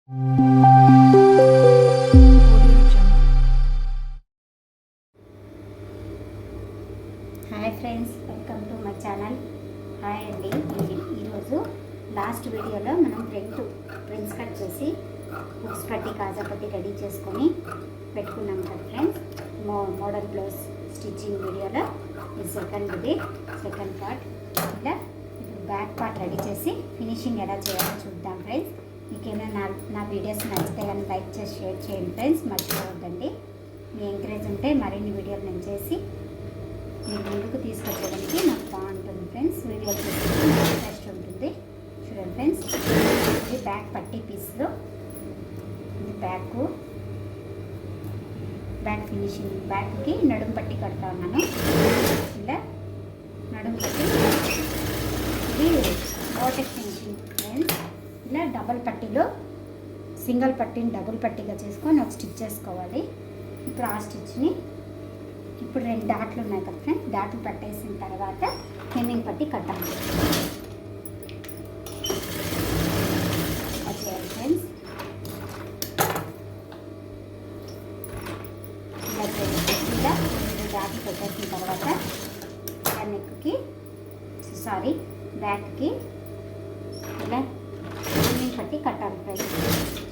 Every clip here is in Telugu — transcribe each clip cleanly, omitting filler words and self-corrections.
Hi friends, welcome to my channel. Hi అండి. ఈరోజు లాస్ట్ వీడియోలో మనం ప్రింట్స్ కట్ చేసి బుక్స్ పట్టి కాజా పట్టి రెడీ చేసుకొని పెట్టుకున్నాం కదా ఫ్రెండ్స్. మోడల్ బ్లౌజ్ స్టిచ్చింగ్ వీడియోలో ఇది సెకండ్ పార్ట్. ఇలా ఇప్పుడు బ్యాక్ పార్ట్ రెడీ చేసి ఫినిషింగ్ ఎలా చేయాలో చూద్దాం ఫ్రెండ్స్. మీకేమైనా నా వీడియోస్ నచ్చితే కానీ లైక్ చేసి షేర్ చేయండి ఫ్రెండ్స్, మర్చిపోవద్దండి. మీ ఎంకరేజ్ ఉంటే మరిన్ని వీడియోలు నేను చేసి మీరు ముందుకు తీసుకొచ్చేదానికి నాకు బాగుంటుంది ఫ్రెండ్స్. వీడియో చూసి ఇంట్రెస్ట్ ఉంటుంది. చూడండి ఫ్రెండ్స్, ఇది బ్యాక్ పట్టీ పీస్లో ఇది బ్యాక్ ఫినిషింగ్. బ్యాక్కి నడుము పట్టి కడతా ఉన్నాను. ఇలా నడుము పట్టి ఇది బోటెక్ ఫినిషింగ్ ఫ్రెండ్స్. ఇలా డబల్ పట్టీలో సింగిల్ పట్టీని డబుల్ పట్టీగా చేసుకొని ఒక స్టిచ్ చేసుకోవాలి. ఇప్పుడు ఆ స్టిచ్ని ఇప్పుడు 2 డాట్లు ఉన్నాయి కదా ఫ్రెండ్స్, డాట్లు పట్టేసిన తర్వాత హెమ్మింగ్ పట్టి కట్టాలి. చేయాలి ఫ్రెండ్స్. ఇలా 2 డాట్లు పెట్టేసిన తర్వాత నెక్కి బ్యాక్కి ఇలా హెమ్మింగ్ పట్టి కట్టాలి ఫ్రెండ్స్.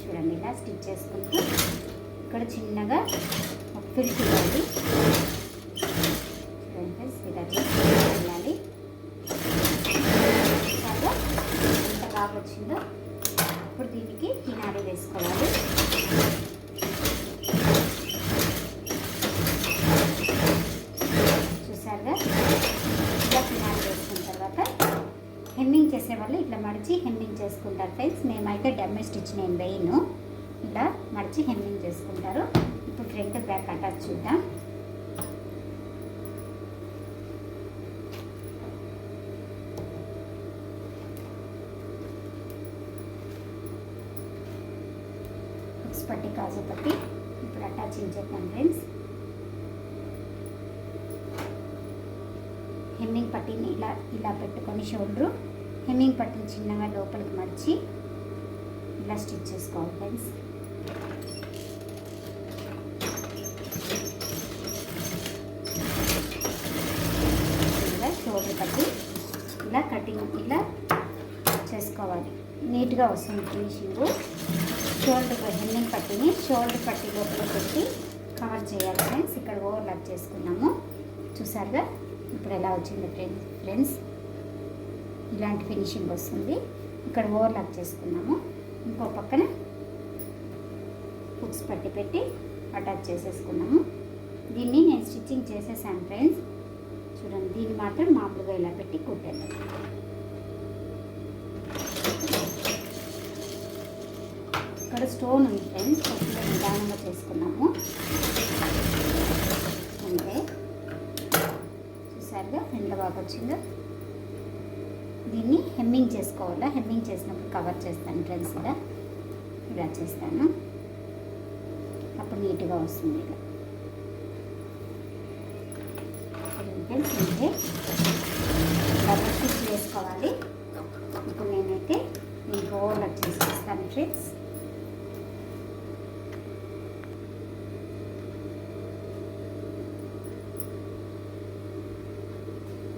చూడండి, ఇలా స్టిచ్ చేసుకుంటూ ఇక్కడ చిన్నగా ఒక ఫిల్ట్ ఇవ్వాలి. ఇలా వెళ్ళాలి. చాలా ఎంత బాగా వచ్చిందో ఇప్పుడు దీనికి కినారీ వేసుకోవాలి. చూసారుగా, ఇలా కినారీ వేసుకున్న తర్వాత హెమ్మింగ్ చేసేవాళ్ళు ఇట్లా మడిచి హెమ్మింగ్ చేసుకుంటారు ఫ్రెండ్స్. మేమైతే డమ్మీ స్టిచ్ నేను వేయను, ఇలా మడిచి హెమ్మింగ్ చేసుకుంటారు. ఇప్పుడు ఫ్రంట్ బ్యాక్ అటాచ్ చూద్దాం. బుక్స్ పట్టి కాజు పట్టి ఇప్పుడు అటాచింగ్ చేద్దాం ఫ్రెండ్స్. హెమ్మింగ్ పట్టీని ఇలా పెట్టుకొని షోల్డరు హెమ్మింగ్ పట్టీని చిన్నగా లోపలికి మడిచి ఇలా స్టిచ్ చేసుకోవాలి ఫ్రెండ్స్. ఇలా షోల్డర్ పట్టి ఇలా కటింగ్ ఇలా చేసుకోవాలి. నీట్గా వస్తుంది ఫినిషింగ్. షోల్డర్ హెమ్మింగ్ పట్టీని షోల్డర్ పట్టి లోపల పెట్టి కవర్ చేయాలి ఫ్రెండ్స్. ఇక్కడ ఓవర్లాక్ చేసుకున్నాము. చూసారుగా ఇప్పుడు ఎలా వచ్చింది ఫ్రెండ్స్. ఇలాంటి ఫినిషింగ్ వస్తుంది. ఇక్కడ ఓవర్లాక్ చేసుకున్నాము. ఇంకో పక్కన హుక్స్ పట్టి పెట్టి అటాచ్ చేసేసుకున్నాము. దీన్ని నేను స్టిచ్చింగ్ చేసేసాను ఫ్రెండ్స్. చూడండి, దీన్ని మాత్రం మామూలుగా ఇలా పెట్టి కుట్టేద్దాం. ఇక్కడ స్టోన్ ఉంది ఫ్రెండ్స్, కొంచెం నిదానంగా చేసుకున్నాము అంటే. చూసారుగా ఎంత బాగా వచ్చిందో. దీన్ని హెమ్మింగ్ చేసుకోవాలా. హెమ్మింగ్ చేసినప్పుడు కవర్ చేస్తాను ఫ్రెండ్స్. ఇలా చేస్తాను, అప్పుడు నీట్గా వస్తుంది. ఇలా ఫ్రెండ్స్ అంటే డబుల్ స్టిచ్ వేసుకోవాలి. ఇప్పుడు నేనైతే దీనికి ఓవర్లాక్ చేసేస్తాను ఫ్రెండ్స్.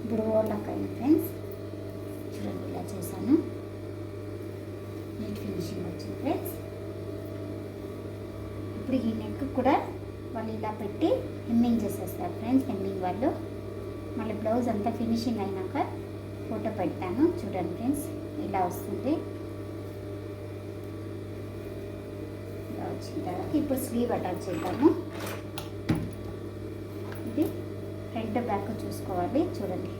ఇప్పుడు ఓవర్లాక్ అయింది ఫ్రెండ్స్. చూడండి, ఇలా చేశాను. నీట్ ఫినిషింగ్ వచ్చింది ఫ్రెండ్స్. ఇప్పుడు ఈ నెక్ కూడా వాళ్ళు ఇలా పెట్టి హెమ్మింగ్ చేసేస్తారు ఫ్రెండ్స్. హెమ్మింగ్ వాళ్ళు మళ్ళీ బ్లౌజ్ అంతా ఫినిషింగ్ అయినాక ఫోటో పెడతాను. చూడండి ఫ్రెండ్స్, ఇలా వస్తుంది. ఇలా వచ్చిన తర్వాత ఇప్పుడు స్లీవ్ అటాచ్ చేద్దాము. ఇది ఫ్రంట్ బ్యాక్ చూసుకోవాలి. చూడండి,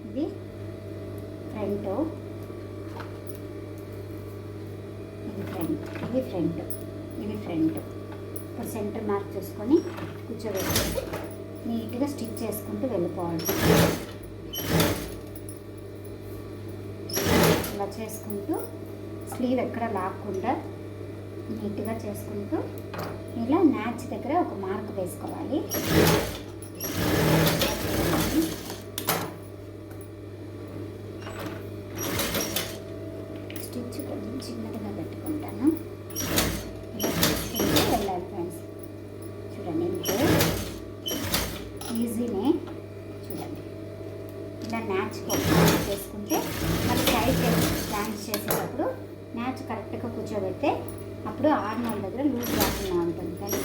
ఇది ఫ్రంట్, ఇది ఫ్రంట్. ఇప్పుడు సెంటర్ మార్క్ చూసుకొని కూర్చోబెట్టేసి నీట్గా స్టిచ్ చేసుకుంటూ వెళ్ళిపోవాలి. ఇలా చేసుకుంటూ స్లీవ్ ఎక్కడ లాక్కుండా నీట్గా చేసుకుంటూ ఇలా మ్యాచ్ దగ్గర ఒక మార్క్ వేసుకోవాలి. స్టిచ్ కొంచెం చిన్నదిగా పెట్టుకుంటాను. ఇలా చేసుకుంటూ వెళ్ళాలి ఫ్రెండ్స్. చూడండి ఇంతే ఈజీనే. చూడండి ఇలా మ్యాచ్ చేసుకుంటే మళ్ళీ సైడ్ డాన్స్ చేసేటప్పుడు మ్యాచ్ కరెక్ట్గా కూర్చోబెడితే అప్పుడు ఆర్మోల్ దగ్గర లూజ్ రాకుండా ఉంటుంది. కానీ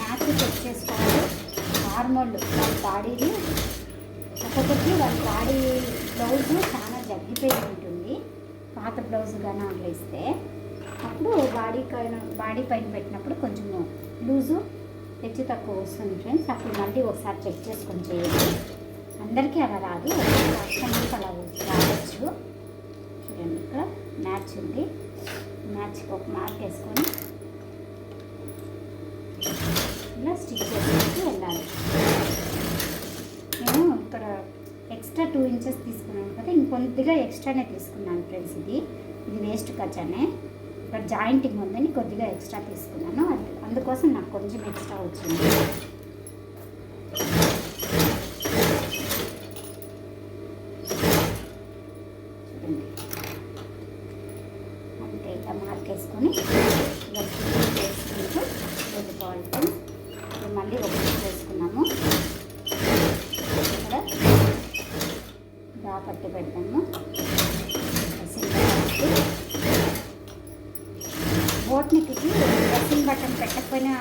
మ్యాచ్ చెక్ చేసుకోవాలి. ఆర్మోల్ వాళ్ళ బాడీని ఒక్కొక్కటి వాళ్ళ బాడీ బ్లౌజ్ చాలా జగ్గిపోయి ఉంటుంది. పాత బ్లౌజ్ కానీ అట్లా ఇస్తే అప్పుడు బాడీ పైన పెట్టినప్పుడు కొంచెం లూజు హెచ్చు తక్కువ వస్తుంది ఫ్రెండ్స్. అప్పుడు మళ్ళీ ఒకసారి చెక్ చేసుకొని చేయాలి. అందరికీ అలా రాదు, కస్టమర్కి అలా రావచ్చు. చూడండి ఇక్కడ మ్యాచ్ ఉంది. మ్యాచ్కి ఒక మార్క్ వేసుకొని ఇలా స్టిచ్ చేసుకుంటూ వెళ్ళాలి. నేను ఇక్కడ ఎక్స్ట్రా 2 ఇంచెస్ తీసుకున్నాను కదా, ఇంకొద్దిగా ఎక్స్ట్రానే తీసుకున్నాను ఫ్రెండ్స్. ఇది వేస్ట్ ఖర్చానే. ఇక్కడ జాయింటింగ్ ఉందని కొద్దిగా ఎక్స్ట్రా తీసుకున్నాను. అందుకోసం నాకు కొంచెం ఎక్స్ట్రా వచ్చింది. చూడండి అంతే. ఇలా మార్క్ వేసుకొని ఇలా వేసుకుంటూ వెళ్ళిపోవాలి ఫ్రెండ్స్. మళ్ళీ ఒకటి వేసుకున్నాము. ఇక్కడ దా పట్టి పెడతాము. బోట్నికి డ్రెస్సింగ్ బటన్ పెట్టకపోయినా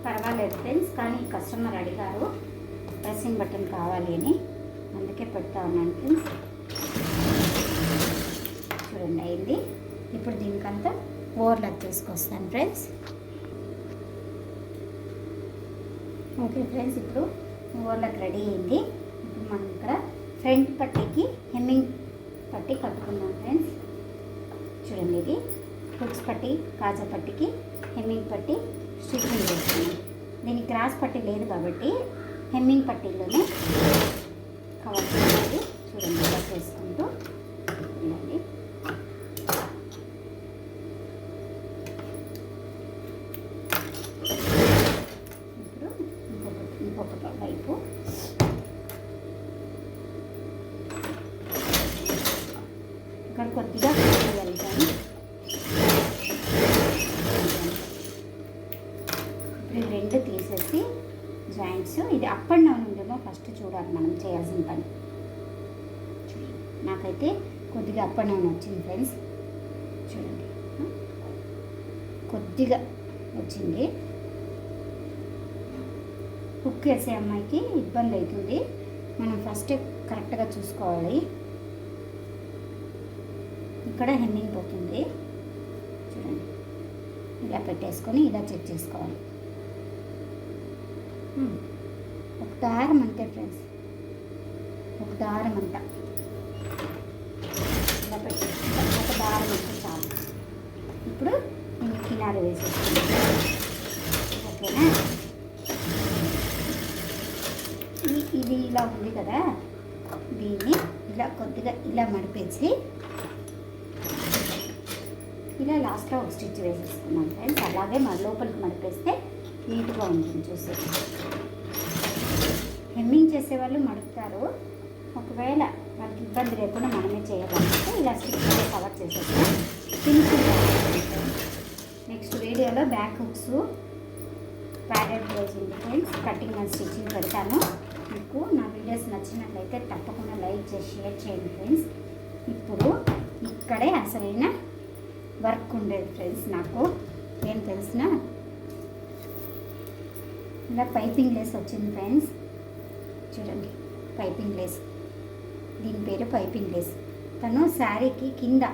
పర్వాలేదు ఫ్రెండ్స్, కానీ కస్టమర్ అడిగారు డ్రెస్సింగ్ బటన్ కావాలి అని, అందుకే పెడతా ఉన్నాను ఫ్రెండ్స్. చూడండి అయింది. ఇప్పుడు దీనికంతా ఓవర్లాక్ చేసుకొస్తాను ఫ్రెండ్స్. ఓకే ఫ్రెండ్స్, ఇప్పుడు ఓవర్లాక్ రెడీ అయింది. ఇప్పుడు మనం ఇక్కడ ఫ్రంట్ పట్టీకి హెమ్మింగ్ పట్టీ కట్టుకుందాం ఫ్రెండ్స్. చూడండి ఇది హుక్స్ పట్టీ, కాజా పట్టీకి హెమ్మింగ్ పట్టీ స్టిచ్చింగ్ చేస్తున్నాం. దీనికి క్రాస్ పట్టీ లేదు కాబట్టి హెమ్మింగ్ పట్టీలోనే కవర్ చేయాలి. చూడండి ఇలా చేసుకుంటూ ఉండండి. ఇప్పుడు ఇంకొక వైపు ఇక్కడ కొద్దిగా వెళ్తాను. ఇప్పుడు రెండు తీసేసి జాయింట్స్ ఇది అప్ అండ్ డౌన్ ఉందేమో ఫస్ట్ చూడాలి మనం చేయాల్సిన పని. నాకైతే కొద్దిగా అప్ అండ్ డౌన్ వచ్చింది ఫ్రెండ్స్. చూడండి కొద్దిగా వచ్చింది. హుక్ వేసే అమ్మాయికి ఇబ్బంది అవుతుంది. మనం ఫస్ట్ కరెక్ట్గా చూసుకోవాలి. ఇక్కడ హెమ్మింగ్ పోతుంది. చూడండి ఇలా పెట్టేసుకొని ఇలా చెక్ చేసుకోవాలి. ఒక దారం అంతే ఫ్రెండ్స్, ఒక దారం అంతా ఇలా పెట్టేసుకుంటాం. ఒక దారం అంతా చాలు. ఇప్పుడు నేను కినారు వేసేసుకుంటాను. ఓకేనా? ఇది ఇలా ఉంది కదా, దీన్ని ఇలా కొద్దిగా ఇలా మడిపేసి ఇలా లాస్ట్లో ఒక స్టిచ్ వేసేసుకున్నాం ఫ్రెండ్స్. అలాగే మన లోపలికి మడిపేస్తే నీట్గా ఉంటుంది చూసి. హెమ్మింగ్ చేసేవాళ్ళు మడుపుతారు. ఒకవేళ వాళ్ళకి ఇబ్బంది లేకుండా మనమే చేయాలంటే ఇలా స్టిచ్ కవర్ చేసేస్తాం. సింపుల్. నెక్స్ట్ వీడియోలో బ్యాక్ హుక్స్, ప్యాడెడ్ బ్లౌజ్ ఉంది ఫ్రెండ్స్, కటింగ్ అండ్ స్టిచ్చింగ్ పెడతాను. మీకు నా వీడియోస్ నచ్చినట్లయితే తప్పకుండా లైక్ చేసి షేర్ చేయండి ఫ్రెండ్స్. ఇప్పుడు ఇక్కడే అసలైన వర్క్ ఉండేది ఫ్రెండ్స్. నాకు ఏం తెలిసిన ఇలా పైపింగ్ లేస్ వచ్చింది ఫ్రెండ్స్. చూడండి పైపింగ్ లేస్, దీని పేరు పైపింగ్ లేస్. తను శారీకి కింద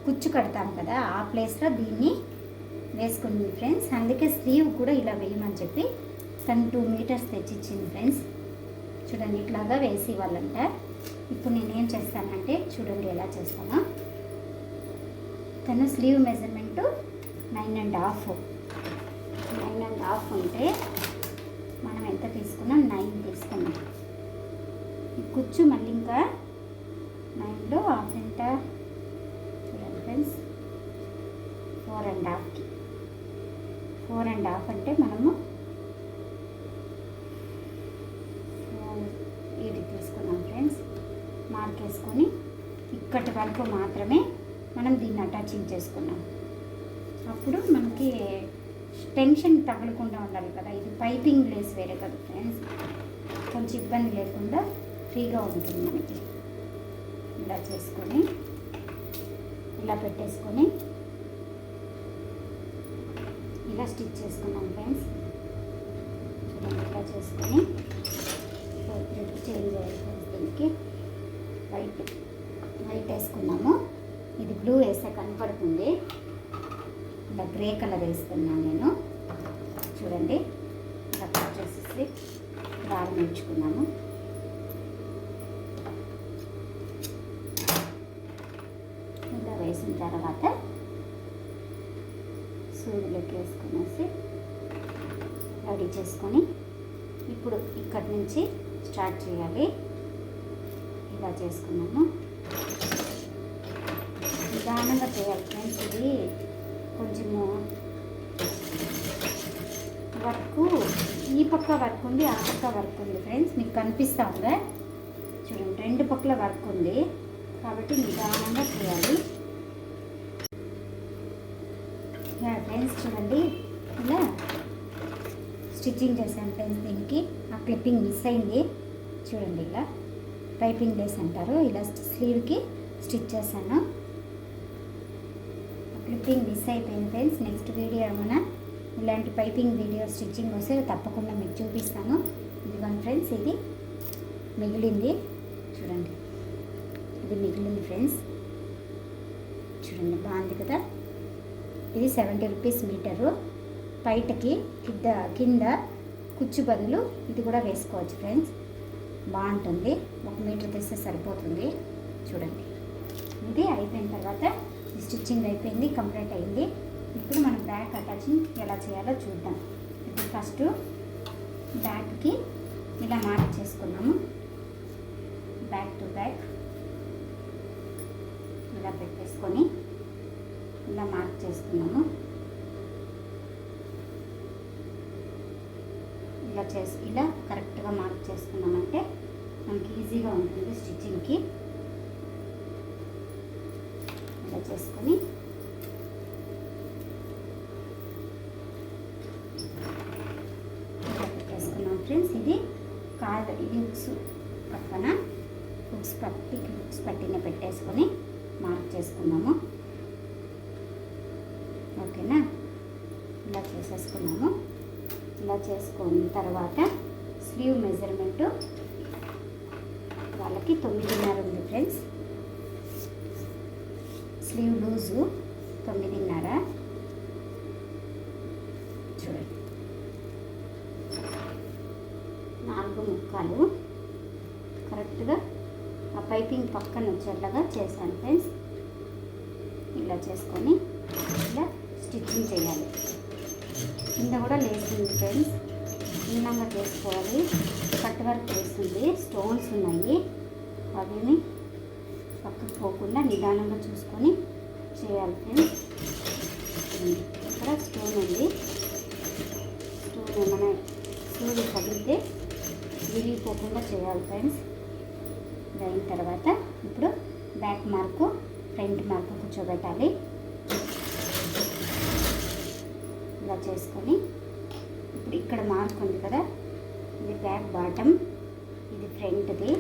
కుచ్చు కడతాం కదా, ఆ ప్లేస్లో దీన్ని వేసుకుంది ఫ్రెండ్స్. అందుకే స్లీవ్ కూడా ఇలా వేయమని చెప్పి తను 2 మీటర్స్ తెచ్చిచ్చింది ఫ్రెండ్స్. చూడండి ఇట్లాగా వేసి ఇవ్వాలంట. ఇప్పుడు నేనేం చేస్తానంటే చూడండి ఎలా చేస్తానో. తను స్లీవ్ మెజర్మెంటు 9.5 ఉంటే మనం ఎంత తీసుకున్నాం, 9 తీసుకున్నాం. ఈ కుచ్చు మళ్ళీ ఇంకా 9లో హాఫ్ ఎంత చూడండి ఫ్రెండ్స్, 4.5కి 4.5 అంటే మనము ఇది తీసుకున్నాం ఫ్రెండ్స్. మార్క్ వేసుకొని ఇక్కడ ఇక్కడి వరకు మాత్రమే మనం దీన్ని అటాచింగ్ చేసుకున్నాం. అప్పుడు మనకి టెన్షన్ తగలకుండా ఉండాలి కదా. ఇది పైపింగ్ లేస్ వేరే కదా ఫ్రెండ్స్, కొంచెం ఇబ్బంది లేకుండా ఫ్రీగా ఉంటుంది మనకి. ఇలా చేసుకొని ఇలా పెట్టేసుకొని ఇలా స్టిచ్ చేసుకున్నాం ఫ్రెండ్స్. చూడండి, ఇలా చేసుకొని చేంజ్ చేయాలి ఫ్రెండ్స్. దీనికి వైట్ వేసుకున్నాము. ఇది బ్లూ వేస్తే కనపడుతుంది. ఇలా గ్రే కలర్ వేసుకున్నాను నేను. చూడండి, ఇలా కట్ చేసేసి దారం నేర్చుకున్నాము. ఇలా వేసిన తర్వాత సూదులోకి వేసుకునేసి రెడీ చేసుకొని ఇప్పుడు ఇక్కడి నుంచి స్టార్ట్ చేయాలి. ఇలా చేసుకున్నాము. నిదానంగా చేయాలి ఫ్రెండ్స్. ఇది కొంచెము వర్క్, ఈ పక్క వర్క్ ఉంది, ఆ పక్క వర్క్ ఉంది ఫ్రెండ్స్. మీకు కనిపిస్తూ ఉందా? చూడండి, రెండు పక్కల వర్క్ ఉంది కాబట్టి నిదానంగా చేయాలి. ఫ్రెండ్స్ చూడండి, ఇలా స్టిచ్చింగ్ చేశాను ఫ్రెండ్స్. దీనికి ఆ క్లిప్పింగ్ మిస్ అయింది. చూడండి, ఇలా పైపింగ్ లేస్ అంటారు. ఇలా స్లీవ్కి స్టిచ్ చేశాను. క్లిప్పింగ్ మిస్ అయిపోయింది ఫ్రెండ్స్. నెక్స్ట్ వీడియో ఏమైనా ఇలాంటి పైపింగ్ వీడియో స్టిచ్చింగ్ వస్తే తప్పకుండా మీకు చూపిస్తాను. ఇదిగోండి ఫ్రెండ్స్, ఇది మిగిలింది. చూడండి, ఇది మిగిలింది ఫ్రెండ్స్. చూడండి, బాగుంది కదా. ఇది 70 రూపీస్ మీటరు. బయటకి కింద కుచ్చు బదులు ఇది కూడా వేసుకోవచ్చు ఫ్రెండ్స్. బాగుంటుంది. 1 మీటర్ తెస్తే సరిపోతుంది. చూడండి, ఇది అయిపోయిన తర్వాత ఈ స్టిచ్చింగ్ అయిపోయింది, కంప్లీట్ అయింది. ఇప్పుడు మనం బ్యాక్ అటాచింగ్ ఎలా చేయాలో చూద్దాం. ఇప్పుడు ఫస్ట్ బ్యాక్కి ఇలా మార్క్ చేసుకున్నాము. బ్యాక్ టు బ్యాక్ ఇలా పెట్టేసుకొని ఇలా మార్క్ చేసుకున్నాము. ఇలా కరెక్ట్గా మార్క్ చేసుకున్నామంటే మనకి ఈజీగా ఉంటుంది స్టిచ్చింగ్కి. ఇలా చేసుకొని ఇలా పెట్టేసుకున్నాం ఫ్రెండ్స్. ఇది కాదు, ఇది హుక్స్ పక్కన హుక్స్ పట్టిన పెట్టేసుకొని మార్క్ చేసుకున్నాము. ఓకేనా, ఇలా చేసేసుకున్నాము. ఇలా చేసుకున్న తర్వాత స్లీవ్ మెజర్మెంటు వాళ్ళకి 9.5 ఉంది ఫ్రెండ్స్. Slew loose 9.5. చూడండి, 4 ముక్కలు కరెక్ట్గా ఆ పైపింగ్ పక్కన వచ్చేలాగా చేశాను ఫ్రెండ్స్. ఇలా చేసుకొని ఇలా స్టిచ్చింగ్ చేయాలి. కింద కూడా లేస్తుంది ఫ్రెండ్స్, చిన్నగా చేసుకోవాలి. కట్ వర్క్ వేస్తుంది, స్టోన్స్ ఉన్నాయి, అవిని పక్కకు పోకుండా నిదానంగా చూసుకొని చేయాలి ఫ్రెండ్స్. ఇక్కడ స్టోన్ ఉంది, స్టోన్ ఏమైనా సూది తగిలితే విరిగిపోకుండా చేయాలి ఫ్రెండ్స్. అయిన తర్వాత ఇప్పుడు బ్యాక్ మార్కు ఫ్రంట్ మార్కు కూర్చోబెట్టాలి. ఇలా చేసుకొని ఇప్పుడు ఇక్కడ మార్క్ ఉంది కదా, ఇది బ్యాక్ బాటమ్, ఇది ఫ్రంట్ది.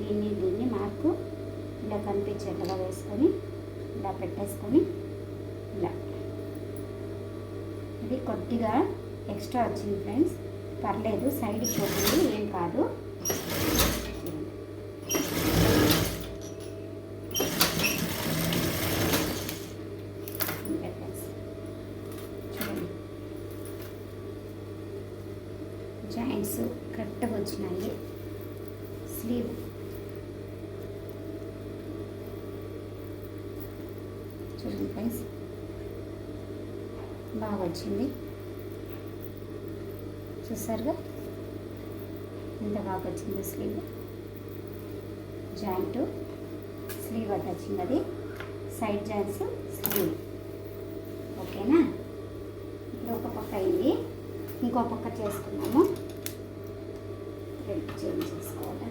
దీన్ని మార్కు ఇలా కనిపించేట్టుగా వేసుకొని ఇలా పెట్టేసుకొని ఇలా. ఇది కొద్దిగా ఎక్స్ట్రా వచ్చింది ఫ్రెండ్స్, పర్లేదు, సైడ్కి పోతుంది, ఏం కాదు. జాయింట్స్ కరెక్ట్గా వచ్చినాయి. స్లీవ్ చూడండి ఫ్రెండ్స్, బాగా వచ్చింది. చూసారుగా ఎంత బాగా వచ్చింది స్లీవ్. జాయింట్ స్లీవ్ అటాచింగ్, అది సైడ్ జాయింట్స్ స్లీవ్. ఓకేనా, ఇప్పుడు ఒక పక్క అయింది, ఇంకో పక్క చేసుకున్నాము. రెండు చేంజ్ చేసుకోవాలి.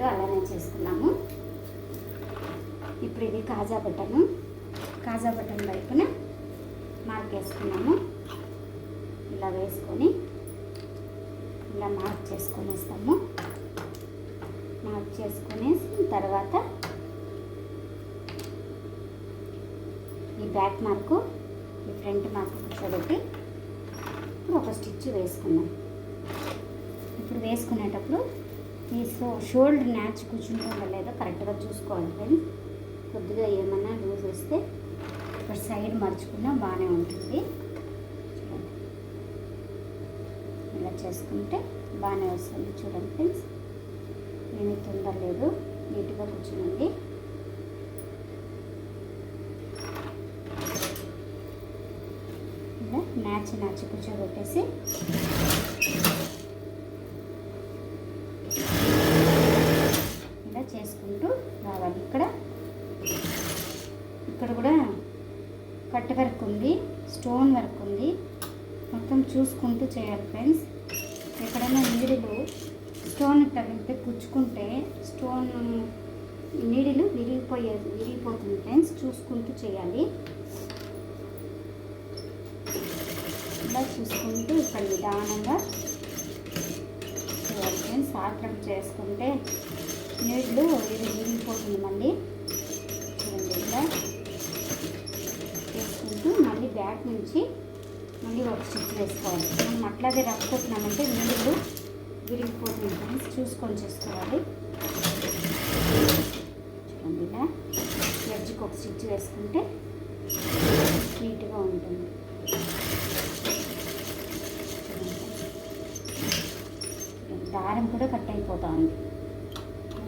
సైడ్ అలానే చేసుకున్నాము. ఇప్పుడు ఇది కాజా బటన్ వైపున మార్క్ వేసుకున్నాము. ఇలా వేసుకొని ఇలా మార్క్ చేసుకొనేస్తాము. మార్క్ చేసుకునే తర్వాత ఈ బ్యాక్ మార్కు ఈ ఫ్రంట్ మార్కు కూర్చోబెట్టి ఇప్పుడు ఒక స్టిచ్ వేసుకున్నాం. ఇప్పుడు వేసుకునేటప్పుడు ఈ షోల్డర్ మ్యాచ్ కూర్చుంటుందో లేదో కరెక్ట్గా చూసుకోవాలి ఫ్రెండ్స్. కొద్దిగా ఏమన్నా లూజ్ వస్తే ఇక్కడ సైడ్ మర్చుకున్నా బాగానే ఉంటుంది. ఇలా చేసుకుంటే బాగానే వస్తుంది. చూడండి ఫ్రెండ్స్, ఏమీ తొందర లేదు, నీట్గా కూర్చుంది. ఇలా మ్యాచ్ కూర్చోబెట్టేసి ఇలా చేసుకుంటూ రావాలి. ఇక్కడ కూడా కట్ వర్క్ ఉంది, స్టోన్ వర్క్ ఉంది. మొత్తం చూసుకుంటూ చేయాలి ఫ్రెండ్స్. ఎక్కడైనా నీడిలు స్టోన్ తగిలితే పుచ్చుకుంటే స్టోన్ నీడిలు విరిగిపోతుంది ఫ్రెండ్స్. చూసుకుంటూ చేయాలి. ఇలా చూసుకుంటూ ఇక్కడ నిదానంగా చేయాలి ఫ్రెండ్స్. ఆత్రం చేసుకుంటే నీళ్ళు విరిగిపోతుంది. మళ్ళీ చూడండి, ఇలా చేసుకుంటూ మళ్ళీ బ్యాక్ నుంచి మళ్ళీ ఒక స్టిచ్ వేసుకోవాలి. మనం అట్లాగే రప్పుకుంటున్నామంటే నీళ్ళు విరిగిపోతుంది ఫ్రెండ్స్. చూసుకొని చేసుకోవాలి. చూడండి, ఇలా ఎడ్జ్కి ఒక స్టిచ్ వేసుకుంటే నీట్గా ఉంటుంది. దారం కూడా కట్ అయిపోతా ఉంది.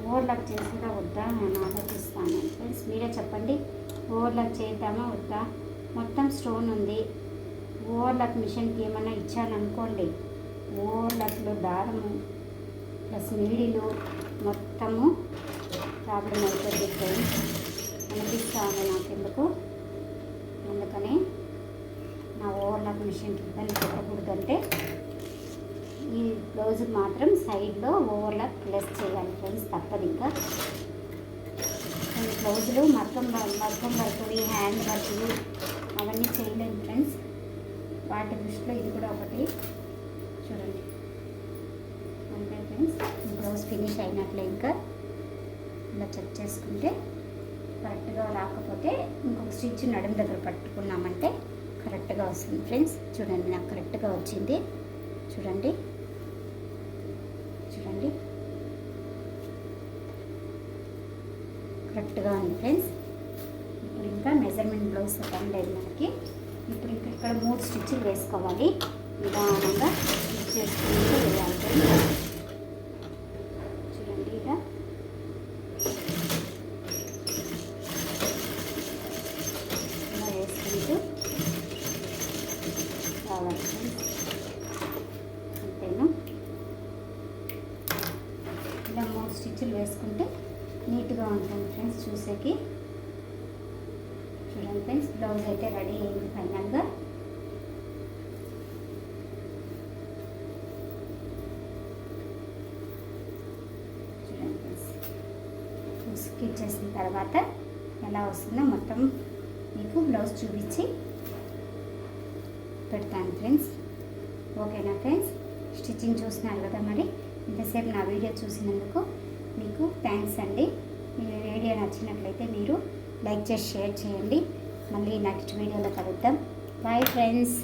ఓవర్లాక్ చేసినా వద్దా నేను ఆలోచిస్తాను ఫ్రెండ్స్. మీరే చెప్పండి, ఓవర్లాక్ చేద్దామా వద్దా? మొత్తం స్టోన్ ఉంది. ఓవర్లాక్ మిషన్కి ఏమన్నా ఇచ్చాను అనుకోండి, ఓవర్లాక్లో దారము ప్లస్ నీడిలు మొత్తము ప్రాబ్లం అవుతుంది ఫ్రెండ్స్. అనిపిస్తూ ఉంది నాకెందుకు. అందుకని నా ఓవర్లాక్ మిషన్కి ఇబ్బంది పెట్టకూడదంటే ఈ బ్లౌజ్ మాత్రం సైడ్లో ఓవర్లాక్ ప్లస్ చేయాలి ఫ్రెండ్స్. తప్పదు. ఇంకా కొన్ని బ్లౌజులు మగ్గం వర్క్, హ్యాండ్ వర్క్ అవన్నీ చేయలేము ఫ్రెండ్స్. వాటి దృష్టిలో ఇది కూడా ఒకటి. చూడండి, అంతే ఫ్రెండ్స్. Blouse finish అయినట్లే. ఇంకా ఇలా చెక్ చేసుకుంటే కరెక్ట్గా రాకపోతే ఇంకొక స్టిచ్ నడుము దగ్గర పట్టుకున్నామంటే కరెక్ట్గా వస్తుంది ఫ్రెండ్స్. చూడండి, నాకు కరెక్ట్గా వచ్చింది. చూడండి కరెక్ట్గా ఉంది ఫ్రెండ్స్. ఇప్పుడు ఇంకా మెజర్మెంట్ బ్లౌజ్ లేదు మనకి. ఇప్పుడు ఇంకా ఇక్కడ 3 స్టిచ్లు వేసుకోవాలి. నిదానంగా స్టిచ్ చేసుకుంటూ వెళ్ళాలి ఫ్రెండ్స్. చూడండి, ఇలా వేసుకుంటూ రావాలి ఫ్రెండ్స్. అంతేనా? ఇలా 3 స్టిచ్లు వేసుకుంటే నీట్గా ఉంటుంది ఫ్రెండ్స్ చూసేకి. చూడండి ఫ్రెండ్స్, బ్లౌజ్ అయితే రెడీ అయింది ఫైనల్గా. చూడండి ఫ్రెండ్స్, స్టిచ్ చేసిన తర్వాత ఎలా వస్తుందో మొత్తం మీకు బ్లౌజ్ చూపించి పెడతాను ఫ్రెండ్స్. ఓకేనా ఫ్రెండ్స్? స్టిచ్చింగ్ చూసినారు కదా. మరి ఇంతసేపు నా వీడియో చూసినందుకు మీకు థ్యాంక్స్ అండి. మీ వీడియో నచ్చినట్లయితే మీరు లైక్ చేసి షేర్ చేయండి. మళ్ళీ నెక్స్ట్ వీడియోలో కలుద్దాం. Bye friends.